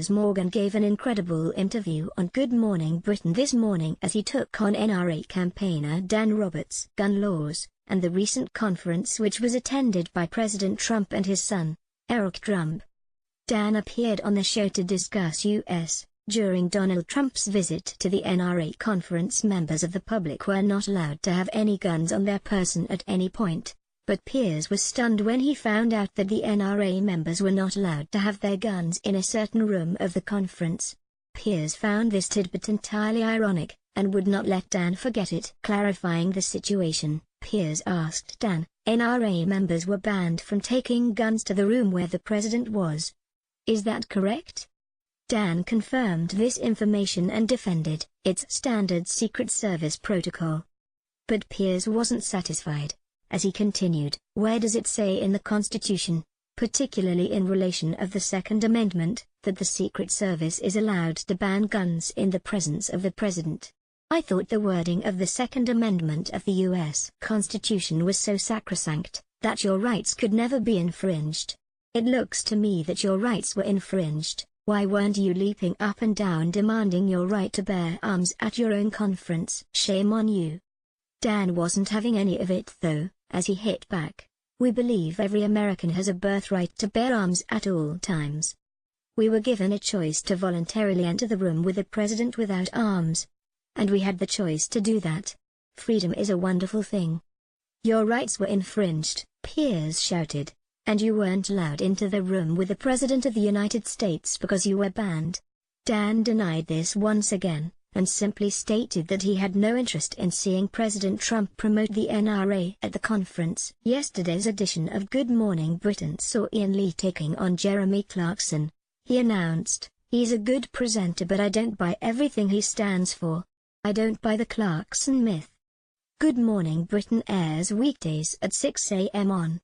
Piers Morgan gave an incredible interview on Good Morning Britain this morning as he took on NRA campaigner Dan Roberts' gun laws, and the recent conference which was attended by President Trump and his son, Eric Trump. Dan appeared on the show to discuss U.S. During Donald Trump's visit to the NRA conference, members of the public were not allowed to have any guns on their person at any point. But Piers was stunned when he found out that the NRA members were not allowed to have their guns in a certain room of the conference. Piers found this tidbit entirely ironic, and would not let Dan forget it. Clarifying the situation, Piers asked Dan, "NRA members were banned from taking guns to the room where the president was. Is that correct?" Dan confirmed this information and defended, "It's standard Secret Service protocol." But Piers wasn't satisfied. As he continued, "Where does it say in the Constitution, particularly in relation of the Second Amendment, that the Secret Service is allowed to ban guns in the presence of the President? I thought the wording of the Second Amendment of the U.S. Constitution was so sacrosanct, that your rights could never be infringed. It looks to me that your rights were infringed. Why weren't you leaping up and down demanding your right to bear arms at your own conference? Shame on you." Dan wasn't having any of it though, as he hit back. "We believe every American has a birthright to bear arms at all times. We were given a choice to voluntarily enter the room with the president without arms. And we had the choice to do that. Freedom is a wonderful thing." "Your rights were infringed," Piers shouted, "and you weren't allowed into the room with the President of the United States because you were banned." Dan denied this once again, and simply stated that he had no interest in seeing President Trump promote the NRA at the conference. Yesterday's edition of Good Morning Britain saw Ian Lee taking on Jeremy Clarkson. He announced, "He's a good presenter, but I don't buy everything he stands for. I don't buy the Clarkson myth." Good Morning Britain airs weekdays at 6 a.m. on